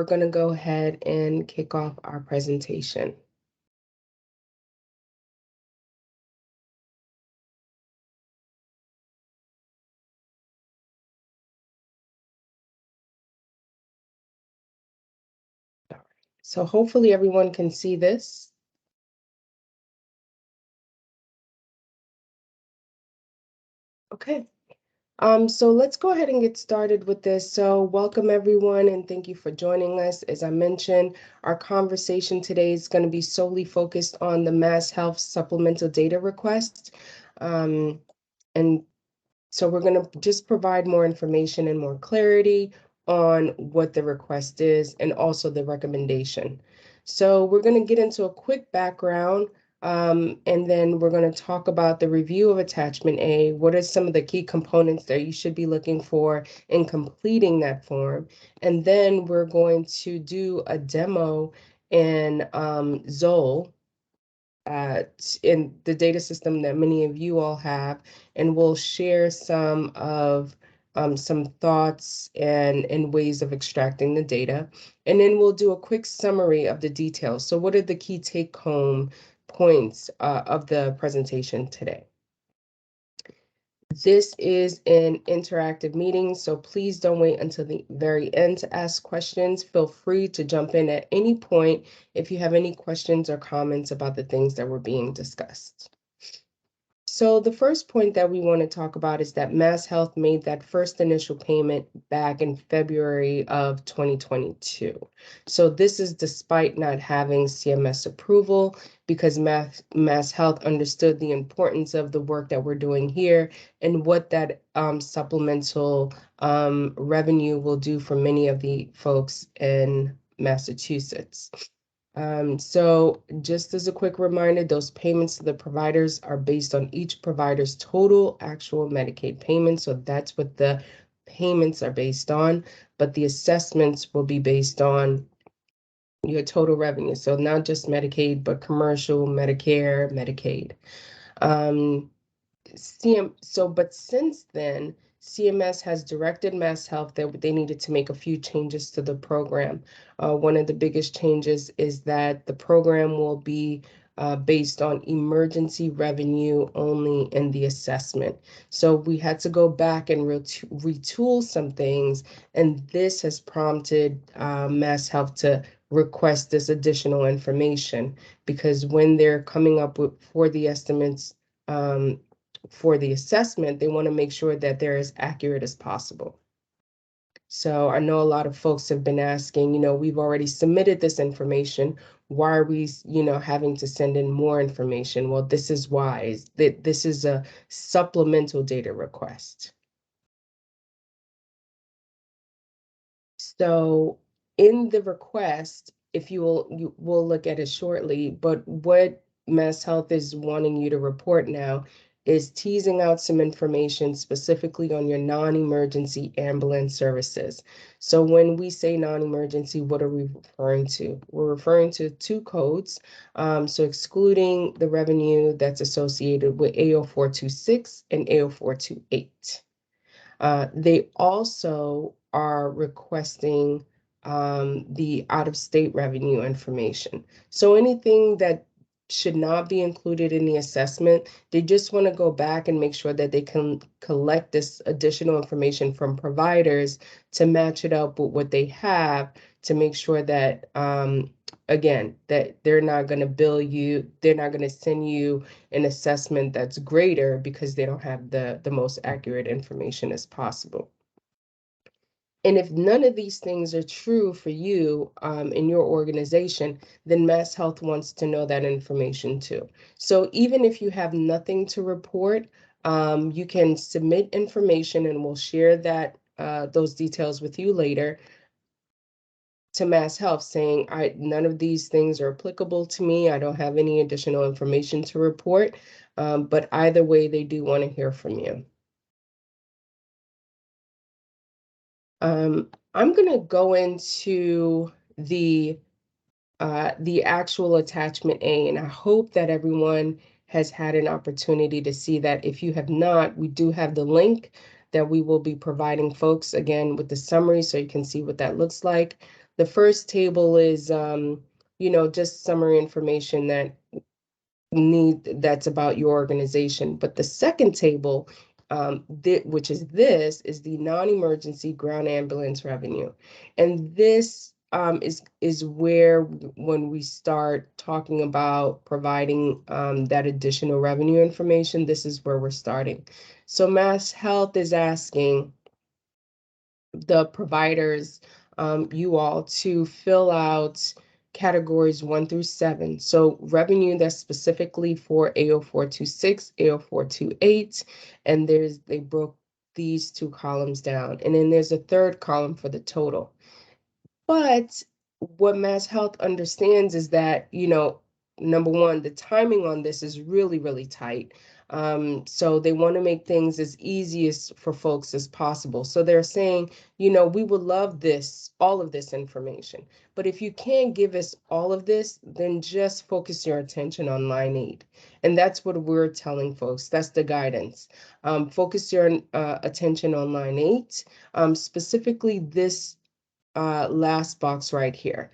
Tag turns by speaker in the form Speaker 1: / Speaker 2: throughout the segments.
Speaker 1: we're going to go ahead and kick off our presentation. So hopefully everyone can see this. Okay. So let's go ahead and get started with this. So welcome everyone and thank you for joining us. As I mentioned, our conversation today is going to be solely focused on the Mass Health Supplemental Data Request. And so we're going to just provide more information and more clarity on what the request is and also the recommendation. So we're going to get into a quick background and then we're going to talk about the review of Attachment A. What are some of the key components that you should be looking for in completing that form? And then we're going to do a demo in Zoll, in the data system that many of you all have, and we'll share some of some thoughts and ways of extracting the data. And then we'll do a quick summary of the details. So what are the key take-home points of the presentation today? This is an interactive meeting, so please don't wait until the very end to ask questions. Feel free to jump in at any point if you have any questions or comments about the things that were being discussed. So the first point that we want to talk about is that Mass Health made that first initial payment back in February of 2022. So this is despite not having CMS approval, because Mass Health understood the importance of the work that we're doing here and what that supplemental revenue will do for many of the folks in Massachusetts. So just as a quick reminder, those payments to the providers are based on each provider's total actual Medicaid payments. So that's what the payments are based on, but the assessments will be based on your total revenue. So not just Medicaid, but commercial, Medicare, Medicaid. But since then, CMS has directed Mass Health that they needed to make a few changes to the program. One of the biggest changes is that the program will be based on emergency revenue only in the assessment. So we had to go back and retool some things, and this has prompted Mass Health to request this additional information, because when they're coming up with for the estimates for the assessment, they want to make sure that they're as accurate as possible. So I know a lot of folks have been asking, we've already submitted this information. Why are we, having to send in more information? Well, this is why. This is a supplemental data request. So in the request, if you will look at it shortly, but what Mass Health is wanting you to report now is teasing out some information specifically on your non-emergency ambulance services. So when we say non-emergency, what are we referring to? We're referring to two codes. So excluding the revenue that's associated with AO426 and AO428. They also are requesting the out-of-state revenue information. So anything that should not be included in the assessment, they just want to go back and make sure that they can collect this additional information from providers to match it up with what they have, to make sure that, again, that they're not going to bill you, they're not going to send you an assessment that's greater because they don't have the most accurate information as possible. And if none of these things are true for you in your organization, then Mass Health wants to know that information too. So even if you have nothing to report, you can submit information and we'll share that those details with you later to Mass Health, saying, none of these things are applicable to me. I don't have any additional information to report, but either way, they do want to hear from you. I'm going to go into the actual attachment A, and I hope that everyone has had an opportunity to see that. If you have not, we do have the link that we will be providing folks again with the summary so you can see what that looks like. The first table is, just summary information that's about your organization. But the second table, which is the non-emergency ground ambulance revenue, and this is where when we start talking about providing that additional revenue information, this is where we're starting. So Mass Health is asking the providers, you all, to fill out categories 1 through 7. So revenue that's specifically for AO426, AO428, and they broke these two columns down. And then there's a third column for the total. But what Mass Health understands is that, number one, the timing on this is really, really tight. So they want to make things as easy as for folks as possible. So they're saying, we would love all of this information. But if you can't give us all of this, then just focus your attention on line 8. And that's what we're telling folks. That's the guidance. Focus your attention on line 8, specifically this last box right here.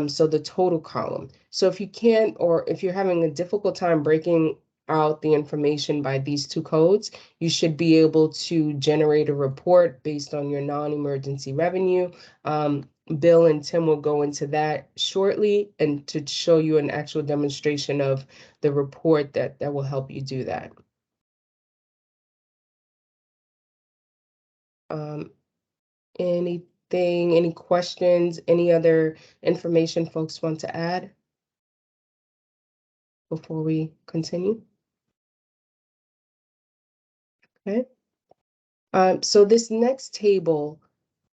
Speaker 1: So the total column. So if you can't, or if you're having a difficult time breaking out the information by these two codes, you should be able to generate a report based on your non-emergency revenue. Bill and Tim will go into that shortly and to show you an actual demonstration of the report that will help you do that. Any questions, any other information folks want to add before we continue? Okay. So this next table,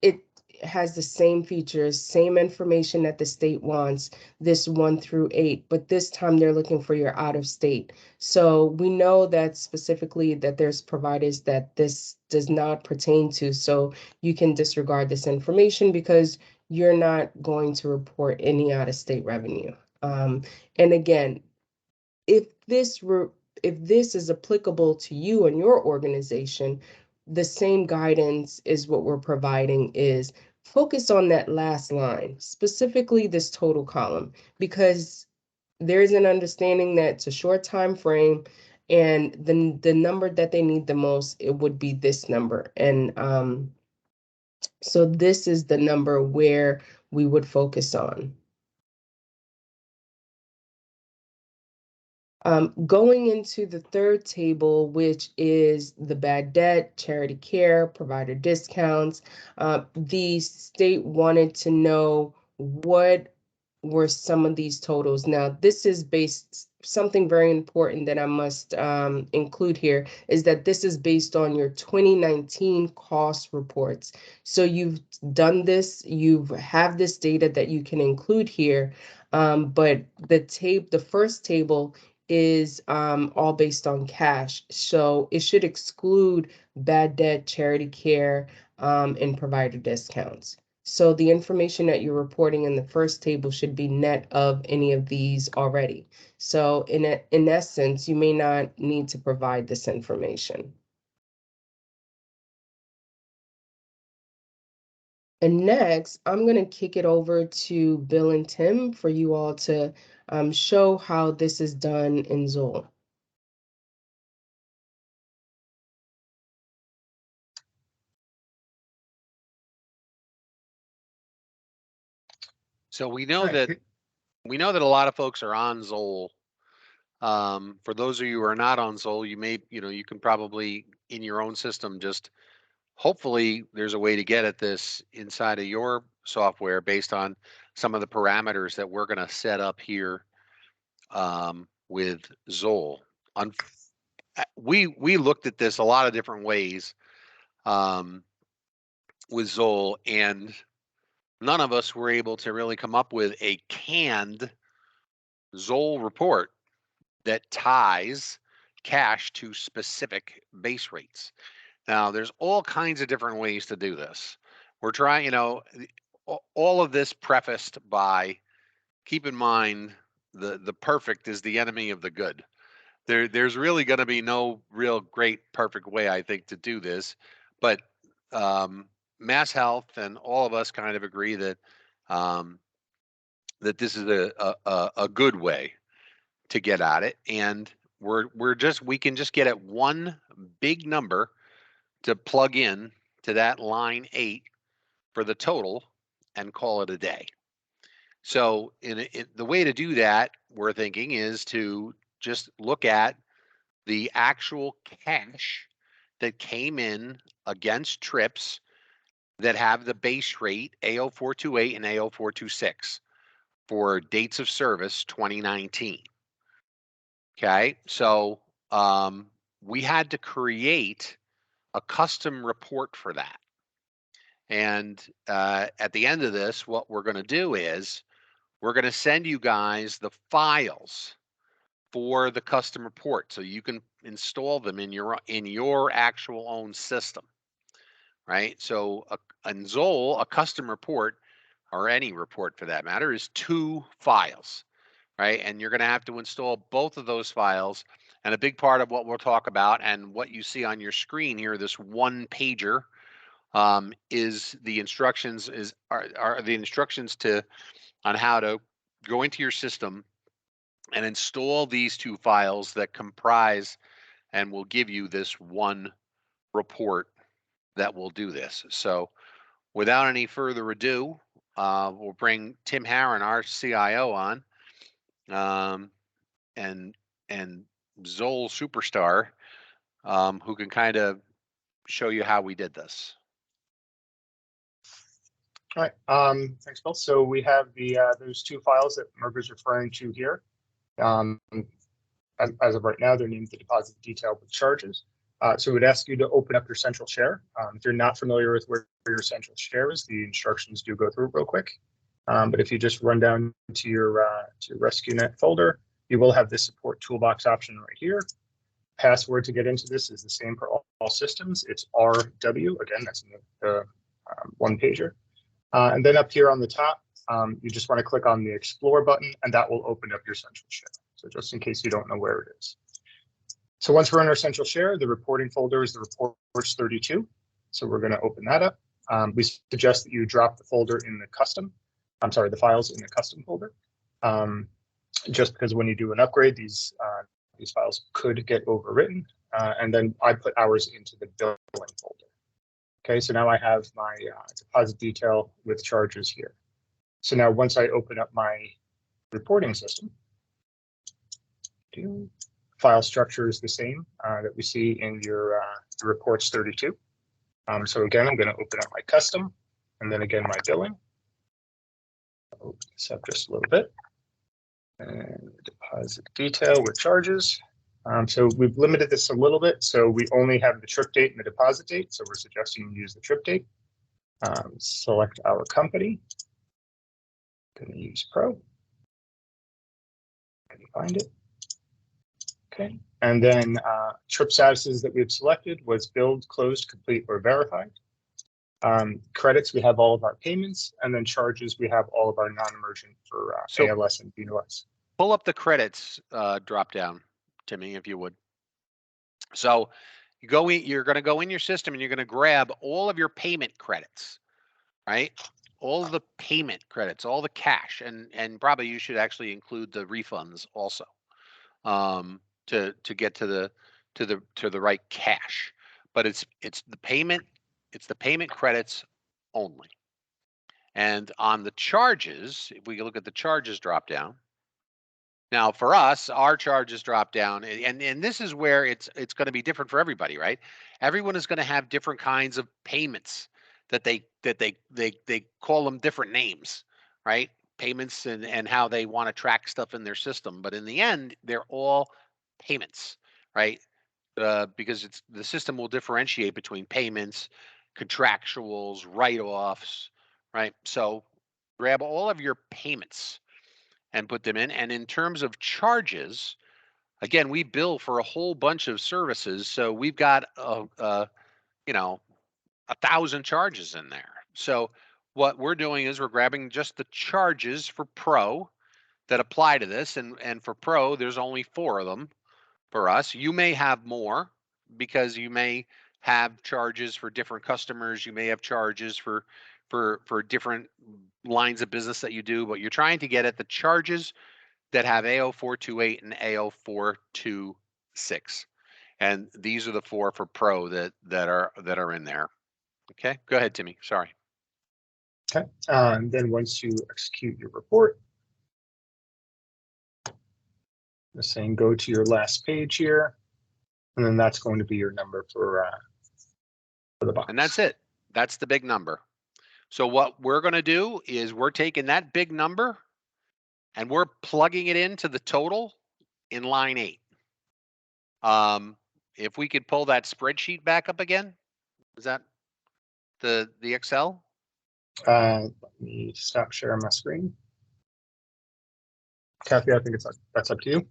Speaker 1: it has the same features, same information that the state wants, this 1 through 8, but this time they're looking for your out of state. So we know that specifically that there's providers that this does not pertain to, so you can disregard this information because you're not going to report any out of state revenue. And again, if this is applicable to you and your organization, the same guidance is what we're providing is focus on that last line, specifically this total column, because there's an understanding that it's a short time frame and the number that they need the most, it would be this number. And so this is the number where we would focus on. Going into the third table, which is the bad debt, charity care, provider discounts, the state wanted to know what were some of these totals. Now, this is something very important that I must include here is that this is based on your 2019 cost reports. So you've done this, you have this data that you can include here, but the first table is all based on cash. So it should exclude bad debt, charity care, and provider discounts. So the information that you're reporting in the first table should be net of any of these already. So in essence, you may not need to provide this information. And next, I'm going to kick it over to Bill and Tim for you all to show how this is done in Zoll.
Speaker 2: So we know that a lot of folks are on Zoll. For those of you who are not on Zoll, you can probably in your own system just hopefully there's a way to get at this inside of your software based on some of the parameters that we're going to set up here with Zoll. We looked at this a lot of different ways with Zoll, and none of us were able to really come up with a canned Zoll report that ties cash to specific base rates. Now, there's all kinds of different ways to do this. We're trying, all of this prefaced by keep in mind the perfect is the enemy of the good. There's really going to be no real great perfect way, I think, to do this, but Mass Health and all of us kind of agree that that this is a good way to get at it, and we can just get at one big number to plug in to that line 8 for the total and call it a day. So the way to do that, we're thinking, is to just look at the actual cash that came in against trips that have the base rate A0428 and A0426 for dates of service 2019. Okay, so we had to create a custom report for that. And at the end of this, what we're going to do is we're going to send you guys the files for the custom report so you can install them in your actual own system, right? So in Zoll, a custom report, or any report for that matter, is 2 files, right? And you're going to have to install both of those files. And a big part of what we'll talk about and what you see on your screen here, this one pager, is the instructions are the instructions on how to go into your system and install these 2 files that comprise and will give you this one report that will do this. So without any further ado, we'll bring Tim Harron, our CIO, on, and Zoll superstar, who can kind of show you how we did this.
Speaker 3: All right, thanks, Bill. So we have those 2 files that Merv is referring to here. As of right now, they're named the deposit detail with charges. So we'd ask you to open up your central share. If you're not familiar with where your central share is, the instructions do go through real quick. But if you just run down to your RescueNet folder, you will have this support toolbox option right here. Password to get into this is the same for all systems. It's RW. Again, that's in the one pager. And then up here on the top, you just want to click on the Explore button, and that will open up your central share. So just in case you don't know where it is. So once we're in our central share, the reporting folder is the reports 32. So we're going to open that up. We suggest that you drop the folder in the the files in the custom folder. Just because when you do an upgrade, these files could get overwritten. And then I put ours into the billing folder. Okay, so now I have my deposit detail with charges here. So now once I open up my reporting system, file structure is the same that we see in your reports 32. So again, I'm going to open up my custom and then again my billing. I'll open this up just a little bit. And deposit detail with charges. So we've limited this a little bit. So we only have the trip date and the deposit date. So we're suggesting you use the trip date. Select our company. Going to use Pro. Can you find it? Okay. And then trip statuses that we've selected was billed, closed, complete, or verified. Credits, we have all of our payments. And then charges, we have all of our non-emergent for ALS and BOS.
Speaker 2: Pull up the credits drop down, Timmy, if you would. So you're going to go in your system and you're going to grab all of your payment credits, right? All of the payment credits, all the cash, and probably you should actually include the refunds also, to get to the right cash. But it's the payment credits only. And on the charges, if we look at the charges drop down. Now, for us, our charges drop down, and this is where it's going to be different for everybody, right? Everyone is going to have different kinds of payments that they call them different names, right? Payments and how they want to track stuff in their system, but in the end, they're all payments, right? Because the system will differentiate between payments, contractuals, write-offs, right? So grab all of your payments and put them in. And in terms of charges, again, we bill for a whole bunch of services. So we've got, 1,000 charges in there. So what we're doing is we're grabbing just the charges for Pro that apply to this. And for Pro, there's only 4 of them for us. You may have more because you may have charges for different customers. You may have charges for for different lines of business that you do, but you're trying to get at the charges that have AO428 and AO426. And these are the 4 for pro that are in there. Okay, go ahead, Timmy. Sorry.
Speaker 3: Okay, and then once you execute your report, the saying go to your last page here, and then that's going to be your number for the box.
Speaker 2: And that's it. That's the big number. So what we're going to do is we're taking that big number and we're plugging it into the total in line 8. If we could pull that spreadsheet back up again, is that the Excel?
Speaker 3: Let me stop sharing my screen. Kathy, I think that's up to you.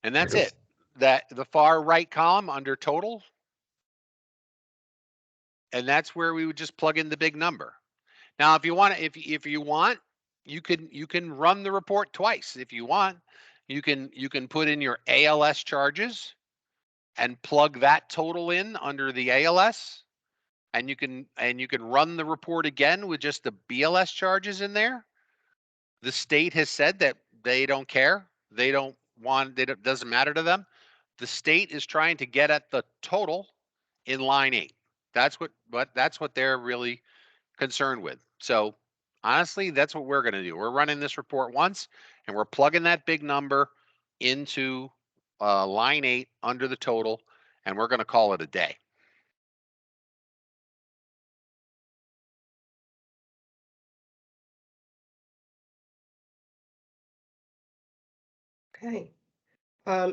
Speaker 2: And that's it. That the far right column under total. And that's where we would just plug in the big number. Now, if you want to, if you want, you can run the report twice if you want. You can put in your ALS charges and plug that total in under the ALS, and you can run the report again with just the BLS charges in there. The state has said that they don't care. They don't want. It doesn't matter to them. The state is trying to get at the total in line 8. That's what they're really concerned with. So honestly, that's what we're going to do. We're running this report once, and we're plugging that big number into line 8 under the total, and we're going to call it a day.
Speaker 1: Okay.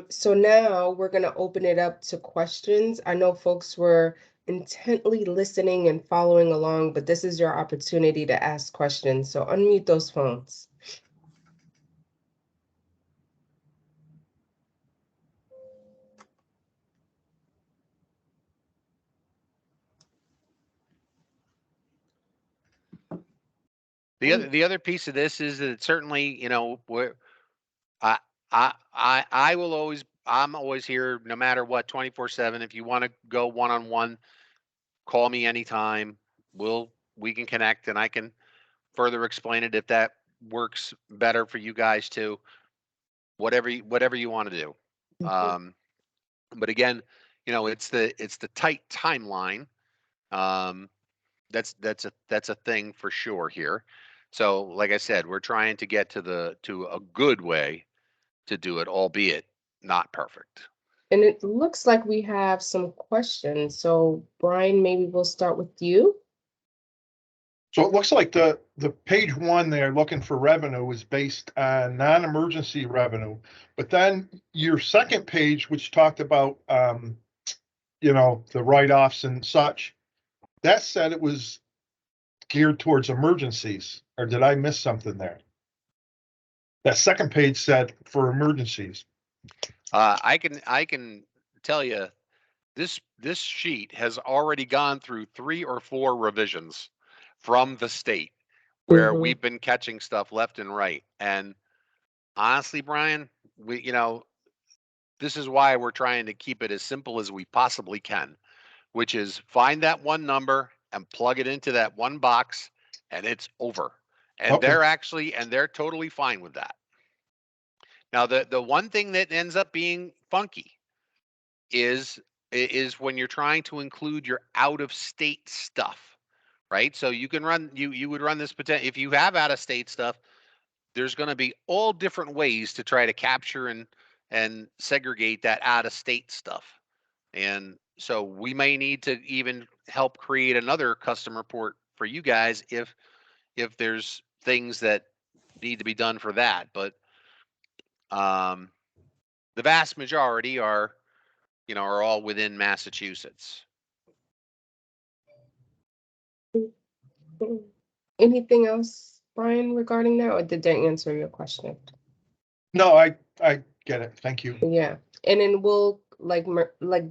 Speaker 1: So now we're going to open it up to questions. I know folks were intently listening and following along, but this is your opportunity to ask questions. So unmute those phones.
Speaker 2: The other piece of this is that certainly, you know, I will always, I'm always here no matter what, 24/7. If you want to go one-on-one, call me anytime. We can connect and I can further explain it if that works better for you guys too. Whatever you want to do. But again, you know, it's the tight timeline. That's a thing for sure here. So like I said, we're trying to get to a good way to do it, albeit not perfect.
Speaker 1: And it looks like we have some questions. So Brian, maybe we'll start with you.
Speaker 4: So it looks like the page 1 there, looking for revenue, was based on non-emergency revenue. But then your second page, which talked about, you know, the write-offs and such, that said it was geared towards emergencies. Or did I miss something there? That second page said for emergencies.
Speaker 2: I can tell you this sheet has already gone through 3 or 4 revisions from the state where we've been catching stuff left and right. And honestly, Brian, you know, this is why we're trying to keep it as simple as we possibly can, which is find that one number and plug it into that one box and it's over. And
Speaker 4: Okay.
Speaker 2: they're totally fine with that. Now, the one thing that ends up being funky is when you're trying to include your out of state stuff, right? So you can run, you would run this potential, if you have out of state stuff, there's going to be all different ways to try to capture and segregate that out of state stuff. And so we may need to even help create another custom report for you guys if there's things that need to be done for that. But the vast majority are all within Massachusetts.
Speaker 1: Anything else, Brian, regarding that, or did that answer your question?
Speaker 4: No, I get it. Thank you.
Speaker 1: Yeah, and then we'll, like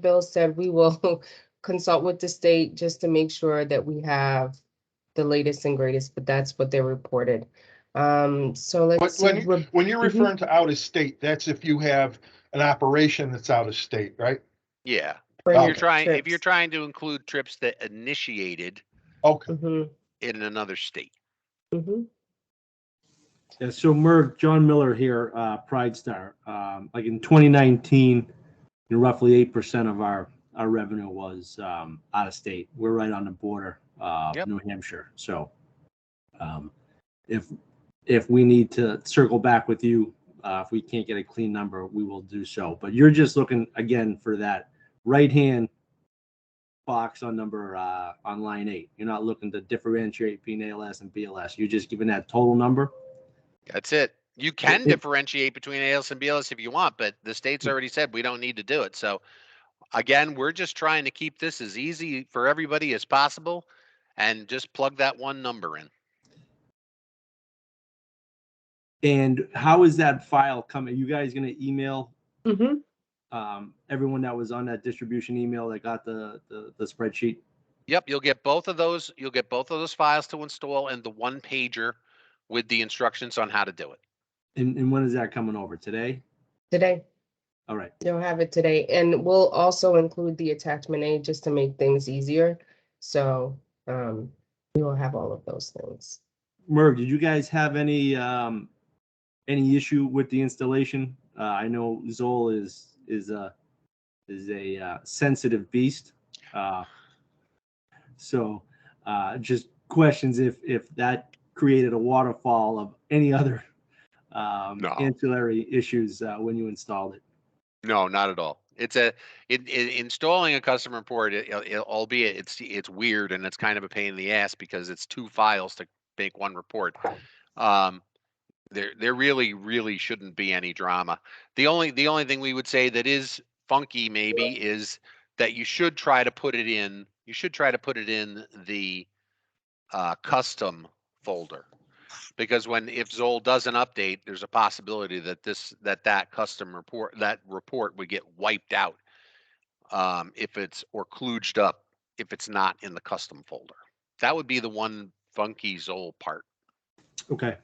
Speaker 1: Bill said, we will consult with the state just to make sure that we have the latest and greatest, but that's what they reported. So let's
Speaker 4: But
Speaker 1: see.
Speaker 4: when you're referring to out of state, that's if you have an operation that's out of state, right?
Speaker 2: Yeah.
Speaker 1: For
Speaker 2: If
Speaker 4: Oh,
Speaker 2: you're trying, if you're
Speaker 1: trips.
Speaker 2: trying to include trips that initiated
Speaker 4: okay.
Speaker 1: Mm-hmm,
Speaker 2: in another state.
Speaker 1: mm-hmm.
Speaker 5: Yeah, so Merg, John Miller here, Pride Star. Like in 2019, roughly 8% of our revenue was out of state. We're right on the border,
Speaker 2: Yep.
Speaker 5: New Hampshire. So if we need to circle back with you, if we can't get a clean number, we will do so. But you're just looking again for that right-hand box on number on line 8. You're not looking to differentiate between ALS and BLS. You're just giving that total number.
Speaker 2: That's it. You can differentiate between ALS and BLS if you want, but the state's already said we don't need to do it. So again, we're just trying to keep this as easy for everybody as possible and just plug that one number in.
Speaker 5: And how is that file coming? You guys going to email
Speaker 1: Mm-hmm.
Speaker 5: everyone that was on that distribution email that got the spreadsheet?
Speaker 2: Yep, you'll get both of those. You'll get both of those files to install and the one pager with the instructions on how to do it.
Speaker 5: And when is that coming over? Today?
Speaker 1: Today,
Speaker 5: All right.
Speaker 1: you'll have it today, and we'll also include the attachment A just to make things easier. So, we will have all of those things.
Speaker 5: Merv, did you guys have any issue with the installation? I know Zoll is a sensitive beast. So just questions if that created a waterfall of any other
Speaker 2: No.
Speaker 5: ancillary issues when you installed it.
Speaker 2: No, not at all. It's installing a custom report, albeit it's weird and it's kind of a pain in the ass because it's 2 files to make one report. There really shouldn't be any drama. The only thing we would say that is funky maybe is that you should try to put it in. You should try to put it in the custom folder, because if Zoll does an update, there's a possibility that that custom report would get wiped out if it's or kludged up if it's not in the custom folder. That would be the one funky Zoll part.
Speaker 5: Okay.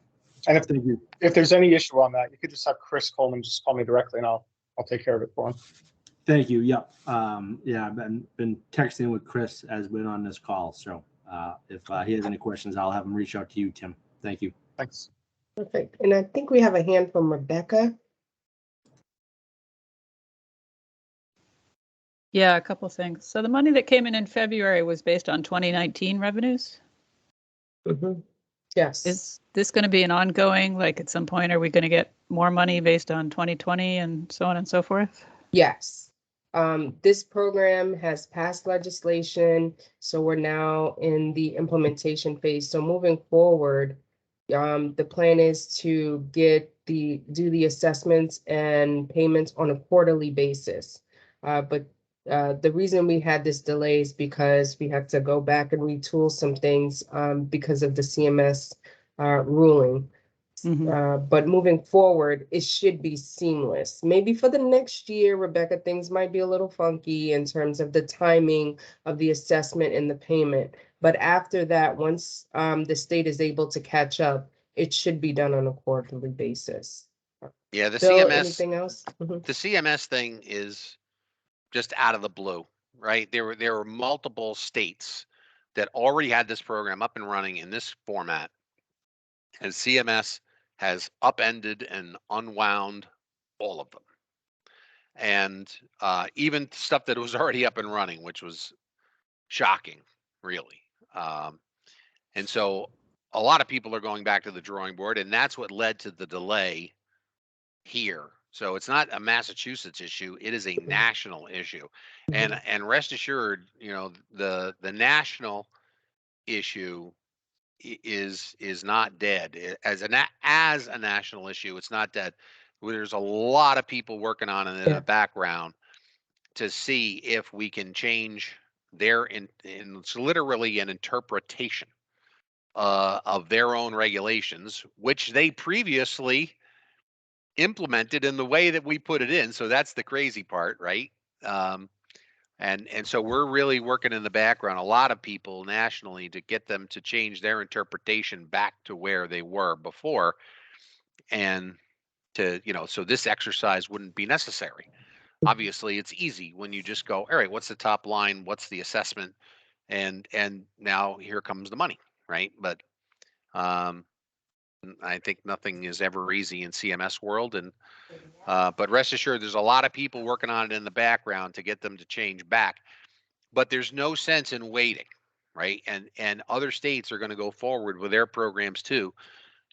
Speaker 3: And if,
Speaker 5: Thank you.
Speaker 3: if there's any issue on that, you could just have Chris Coleman just call me directly and I'll take care of it for him.
Speaker 5: Thank you. Yep. Yeah, I've been texting with Chris as been on this call. So if he has any questions, I'll have him reach out to you, Tim. Thank you.
Speaker 3: Thanks.
Speaker 1: Perfect. And I think we have a hand from Rebecca.
Speaker 6: Yeah, a couple things. So the money that came in February was based on 2019 revenues.
Speaker 1: Mm-hmm. Yes.
Speaker 6: Is this going to be an ongoing, like at some point, are we going to get more money based on 2020 and so on and so forth?
Speaker 1: Yes. This program has passed legislation, so we're now in the implementation phase. So moving forward, the plan is to do the assessments and payments on a quarterly basis. But the reason we had this delay is because we had to go back and retool some things because of the CMS ruling. But moving forward, it should be seamless. Maybe for the next year, Rebecca, things might be a little funky in terms of the timing of the assessment and the payment. But after that, once the state is able to catch up, it should be done on a quarterly basis.
Speaker 2: Yeah, the
Speaker 1: Bill,
Speaker 2: CMS
Speaker 1: anything else? Mhm.
Speaker 2: the CMS thing is just out of the blue, right? There were multiple states that already had this program up and running in this format, and CMS has upended and unwound all of them, and even stuff that was already up and running, which was shocking, really. And so a lot of people are going back to the drawing board, and that's what led to the delay here. So it's not a Massachusetts issue, it is a national issue. And rest assured, the national issue is not dead. As a national issue, it's not dead. There's a lot of people working on it in the background to see if we can change it's literally an interpretation of their own regulations, which they previously implemented in the way that we put it in. So that's the crazy part, right? And so we're really working in the background, a lot of people nationally, to get them to change their interpretation back to where they were before, and to so this exercise wouldn't be necessary. obviously it's easy when you just go, all right, what's the top line? What's the assessment? And now here comes the money, right? But I think nothing is ever easy in CMS world. And but rest assured, there's a lot of people working on it in the background to get them to change back. But there's no sense in waiting, right? And other states are going to go forward with their programs too,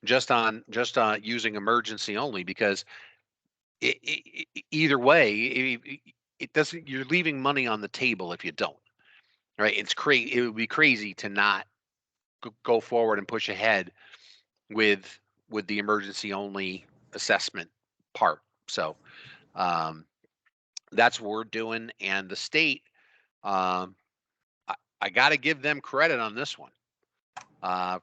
Speaker 2: just on using emergency only, because either way, it doesn't. You're leaving money on the table if you don't, right? It's crazy. It would be crazy to not go forward and push ahead with the emergency only assessment part. So that's what we're doing, and the state. I got to give them credit on this one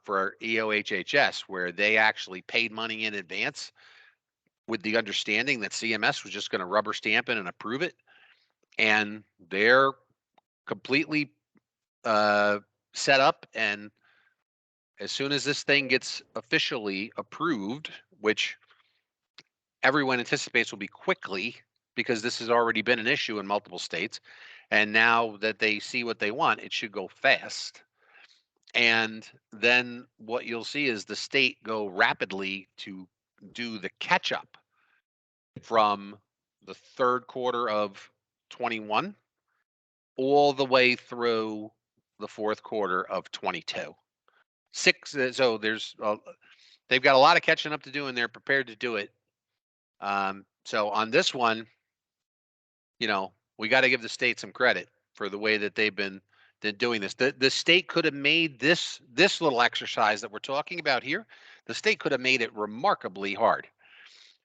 Speaker 2: for EOHHS, where they actually paid money in advance with the understanding that CMS was just going to rubber stamp it and approve it. And they're completely set up. And as soon as this thing gets officially approved, which everyone anticipates will be quickly, because this has already been an issue in multiple states, and now that they see what they want, it should go fast. And then what you'll see is the state go rapidly to do the catch up from the third quarter of 21 all the way through the fourth quarter of 22. So there's they've got a lot of catching up to do, and they're prepared to do it. So on this one, we got to give the state some credit for the way that they've been doing this. The state could have made this little exercise that we're talking about here. The state could have made it remarkably hard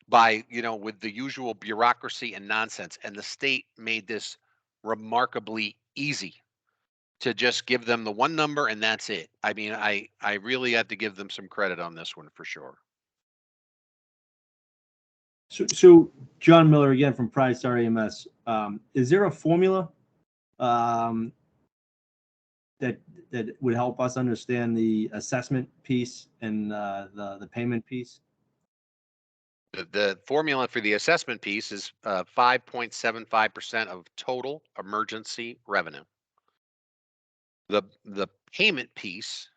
Speaker 2: by, with the usual bureaucracy and nonsense. And the state made this remarkably easy to just give them the one number and that's it. I mean, I really have to give them some credit on this one for sure.
Speaker 5: So John Miller again from PrideStar EMS. Is there a formula that would help us understand the assessment piece and the payment piece?
Speaker 2: The formula for the assessment piece is 5.75% of total emergency revenue. The payment piece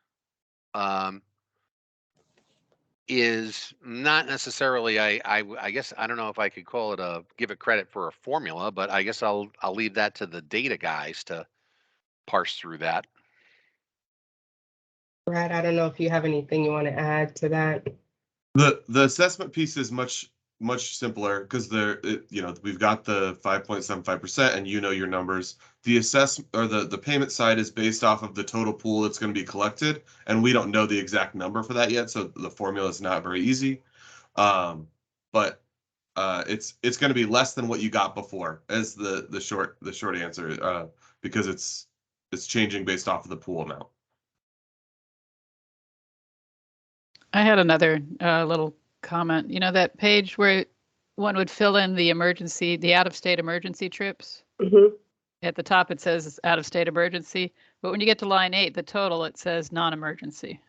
Speaker 2: is not necessarily, I guess, I don't know if I could call it give it credit for a formula, but I guess I'll leave that to the data guys to parse through that.
Speaker 1: Brad, I don't know if you have anything you want to add to that.
Speaker 7: The assessment piece is much simpler because we've got the 5.75% and your numbers. The the payment side is based off of the total pool that's going to be collected, and we don't know the exact number for that yet, so the formula is not very easy. But it's going to be less than what you got before, as the short answer, because it's changing based off of the pool amount.
Speaker 6: I had another little comment. That page where one would fill in the out-of-state emergency trips.
Speaker 1: Mm-hmm.
Speaker 6: At the top, it says out-of-state emergency. But when you get to line 8, the total, it says non-emergency.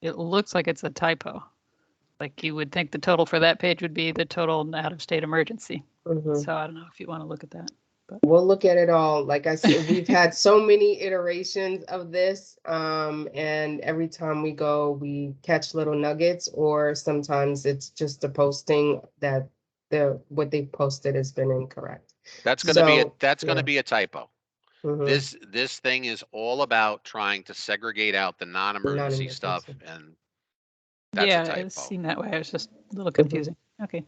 Speaker 6: It looks like it's a typo. Like you would think the total for that page would be the total out-of-state emergency.
Speaker 1: Mm-hmm.
Speaker 6: So I don't know if you want to look at that. But
Speaker 1: we'll look at it all. Like I said, we've had so many iterations of this, and every time we go, we catch little nuggets, or sometimes it's just a posting that what they posted has been incorrect.
Speaker 2: That's going to be a typo. Mm-hmm. This thing is all about trying to segregate out the non-emergency stuff, and that's a typo.
Speaker 6: It seemed that way. I was just a little confusing. Mm-hmm. Okay.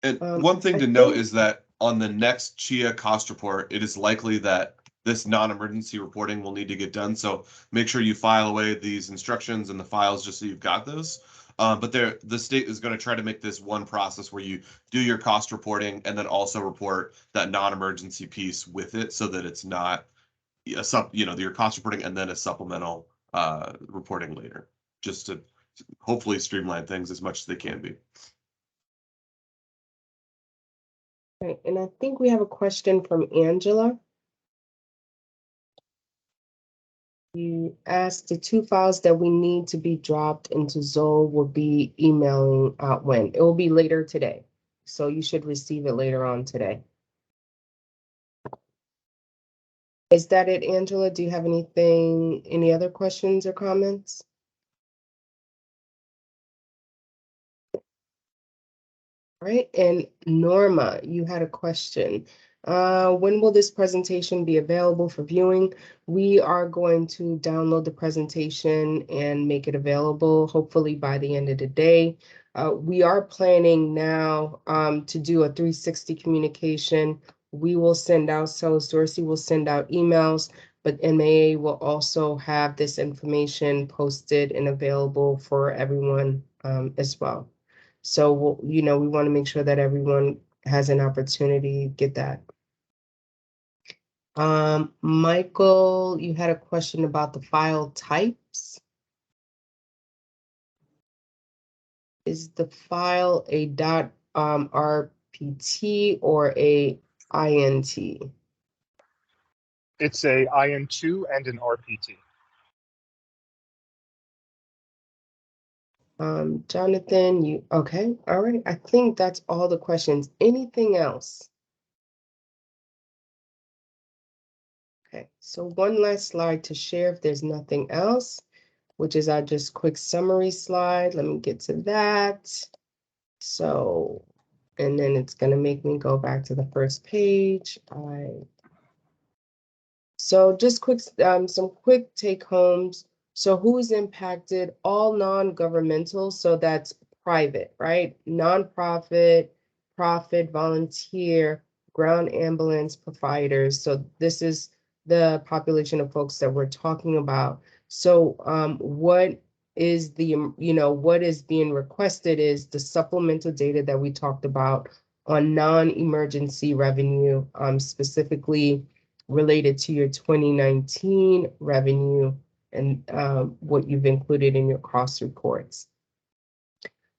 Speaker 7: And one thing to note is that on the next CHIA cost report, it is likely that this non-emergency reporting will need to get done. So make sure you file away these instructions and the files just so you've got those. But the state is going to try to make this one process where you do your cost reporting and then also report that non-emergency piece with it, so that it's not your cost reporting and then a supplemental reporting later, just to hopefully streamline things as much as they can be.
Speaker 1: Right, and I think we have a question from Angela. You asked the 2 files that we need to be dropped into Zoll will be emailing out when. It will be later today. So you should receive it later on today. Is that it, Angela? Do you have any other questions or comments? Right, and Norma, you had a question. When will this presentation be available for viewing? We are going to download the presentation and make it available, hopefully by the end of the day. We are planning now to do a 360 communication. We will send out, Dorsey will send out emails, but MAA will also have this information posted and available for everyone as well. So, we want to make sure that everyone has an opportunity to get that. Michael, you had a question about the file types. Is the file a .rpt or a int?
Speaker 3: It's a IN2 and an RPT.
Speaker 1: Jonathan, okay, all right. I think that's all the questions. Anything else? Okay, so one last slide to share if there's nothing else, which is our just quick summary slide. Let me get to that. So, and then it's going to make me go back to the first page. So just some quick take homes. So who is impacted? All non-governmental. So that's private, right? Nonprofit, profit, volunteer, ground ambulance providers. So this is the population of folks that we're talking about. So what is what is being requested is the supplemental data that we talked about on non-emergency revenue, specifically related to your 2019 revenue and what you've included in your cost reports.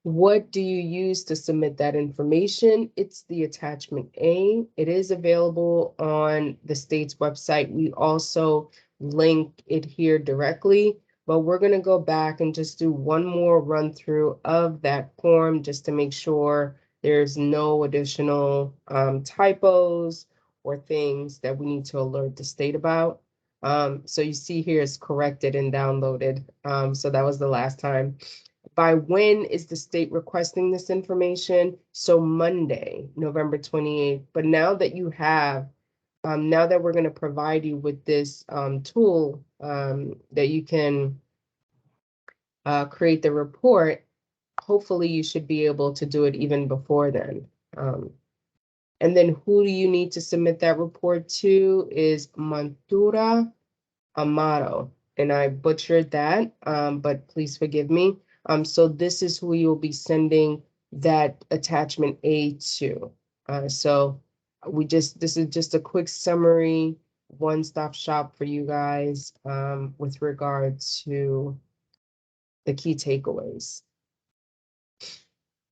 Speaker 1: What do you use to submit that information? It's the attachment A. It is available on the state's website. We also link it here directly, but we're going to go back and just do one more run through of that form just to make sure there's no additional typos or things that we need to alert the state about. So you see here it's corrected and downloaded. So that was the last time. By when is the state requesting this information? So Monday, November 28th. But now that you have, now that we're going to provide you with this tool that you can create the report, hopefully you should be able to do it even before then. And then who do you need to submit that report to is Montura Amaro. And I butchered that, but please forgive me. So this is who you'll be sending that attachment A to. So this is just a quick summary, one-stop shop for you guys with regard to the key takeaways.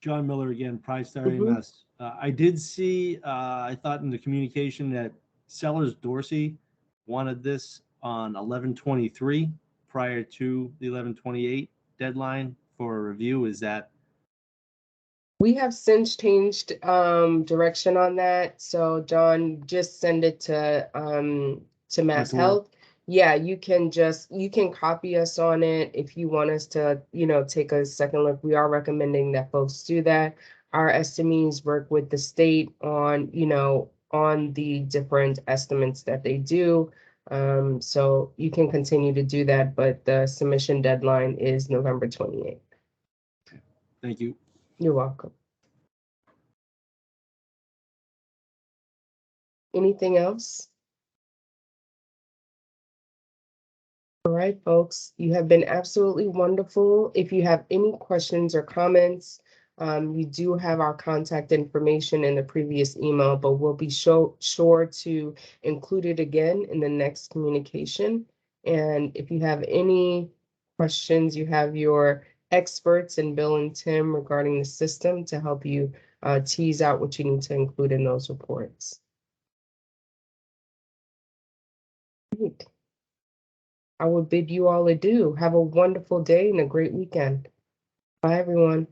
Speaker 5: John Miller again, Pri-Star EMS. I did see, I thought in the communication that Sellers Dorsey wanted this on 11/23 prior to the 11/28 deadline for a review. Is that?
Speaker 1: We have since changed direction on that. So John, just send it to Mass Health. Yeah, you can copy us on it if you want us to, take a second look. We are recommending that folks do that. Our SMEs work with the state on, on the different estimates that they do. So you can continue to do that, but the submission deadline is November 28th.
Speaker 5: Thank you.
Speaker 1: You're welcome. Anything else? All right, folks, you have been absolutely wonderful. If you have any questions or comments, you do have our contact information in the previous email, but we'll be sure to include it again in the next communication. And if you have any questions, you have your experts in Bill and Tim regarding the system to help you tease out what you need to include in those reports. Great. I will bid you all adieu. Have a wonderful day and a great weekend. Bye, everyone.